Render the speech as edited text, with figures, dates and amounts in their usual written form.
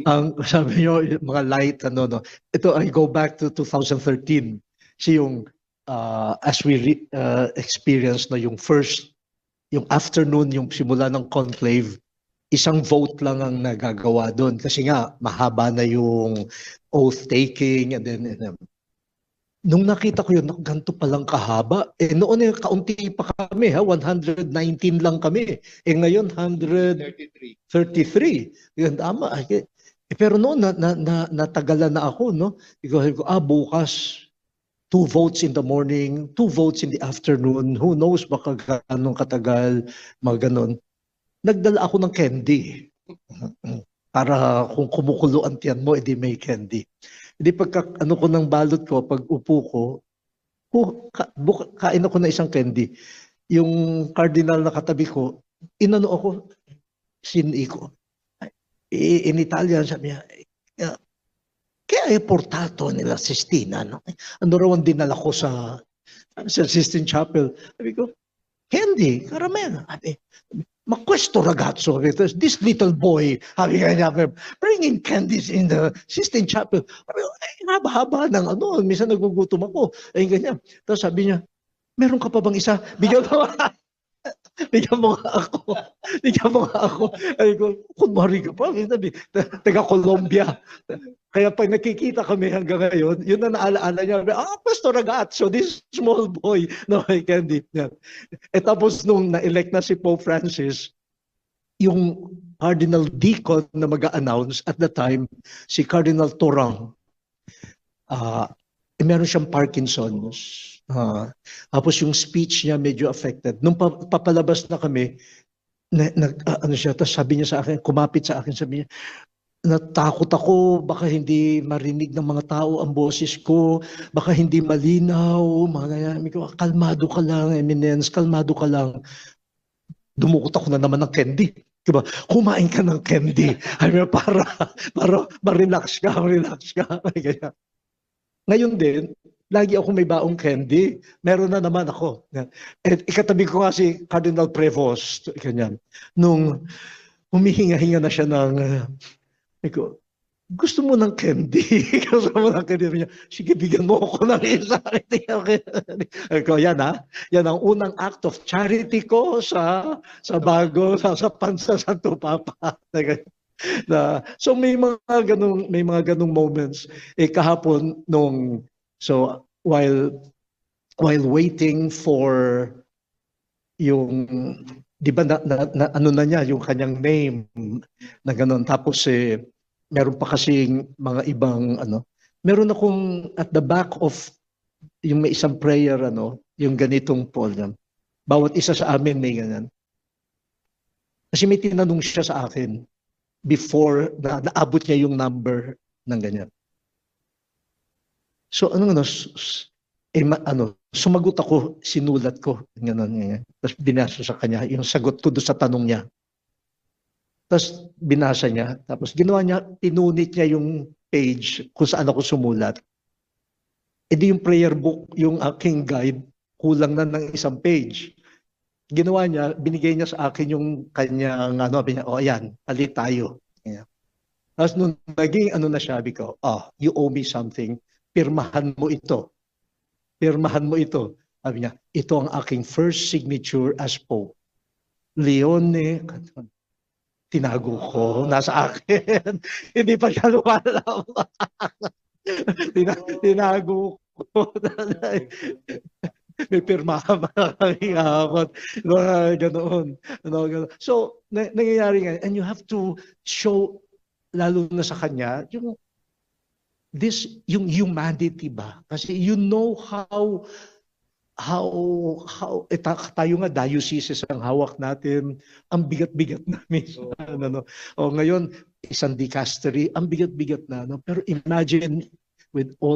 ang sabi nyo, mga light, ano, no. Ito, I go back to 2013. Siya yung, as we experience no, yung first, yung afternoon, yung simula ng conclave, isang vote lang ang nagagawa doon. Kasi nga, mahaba na yung oath-taking, and then, nung nakita ko yun, ganito palang kahaba. Noon kaunti pa kami, 119 lang kami. Ngayon, 133. Yun, tama. Pero noon, natagalan na ako, no? Sabi ko, bukas, 2 votes in the morning, 2 votes in the afternoon. Who knows, baka ganong katagal, mga ganon. Nagdala ako ng candy. Para kung kumukulo ang tiyan mo, edi may candy. Hindi pagka ano ko ng balot ko, pag upo ko, kain ako ng isang candy. Yung cardinal na katabi ko, inano ako, sini ko. In Italian, sabi niya, kaya portato nila Sistina. No? Ano raw ang dinala ko sa Sistine Chapel. Sabi ko, candy, caramel. Ma questo ragazzo, this little boy, bringing candies in the Sistine Chapel. Haba-haba ng ano, minsan nagugutom ako. Ganyan. Tapos sabi niya, meron ka pa bang isa? Bigyan mo nga ako. Bigyan mo nga ako. Ay ko, kunwari ka pa. Sabi, taga Colombia. Kaya pag nakikita kami hanggang ngayon, yun na naalaala niya. Questo ragazzo, this small boy. No, may candy. Tapos nung na-elect na si Pope Francis, yung Cardinal Deacon na mag-a-announce at the time, si Cardinal Torang, meron siyang Parkinson's. Tapos yung speech niya medyo affected. Nung papalabas na kami, ano siya, tapos sabi niya sa akin, kumapit sa akin, sabi niya, natakot ako, baka hindi marinig ng mga tao ang boses ko, baka hindi malinaw, mga kalmado ka lang, Eminence, kalmado ka lang. Dumukot ako na naman ng candy. Diba? Kumain ka ng candy. Para ma-relax ka. Ngayon din, lagi ako may baong candy. Meron na naman ako. Ikatabi ko nga si Cardinal Prevost. Nung humihinga-hinga na siya ng gusto mo ng candy? Gusto mo ng candy? Sige, bigyan mo ako ng isa. Yan Yan ang unang act of charity ko sa Pansa Santo Papa. So may mga ganung moments. Kahapon while waiting for yung, di ba ano na niya yung kanyang name na ganun, tapos meron pa kasing mga ibang meron akong at the back of yung may isang prayer yung ganitong Paul, bawat isa sa amin may ganyan. Kasi may tinanong siya sa akin before naabot niya yung number ng ganyan. So sumagot ako, sinulat ko ganyan. Tapos binasa sa kanya yung sagot ko doon sa tanong niya. Tapos binasa niya, tapos ginawa niya, tinunit niya yung page kung saan ako sumulat. Di yung prayer book, yung aking guide, kulang na ng isang page. Ginawa niya, binigay niya sa akin yung kanyang, ayan, palit tayo. Tapos nung naging na siya, sabi ko, you owe me something, pirmahan mo ito. Pirmahan mo ito. Sabi niya, ito ang aking first signature as Pope. Leone, tinago ko, nasa akin. Hindi pa siya lumalam. Tinago ko. May pirmahan pa kami hapon. Ganoon. So, nangyayari nga, and you have to show, lalo na sa kanya, yung humanity ba? Kasi you know how tayo nga diocese ang hawak natin, ang bigat-bigat namin. Ngayon, isang dicastery, ang bigat-bigat na. Pero imagine with all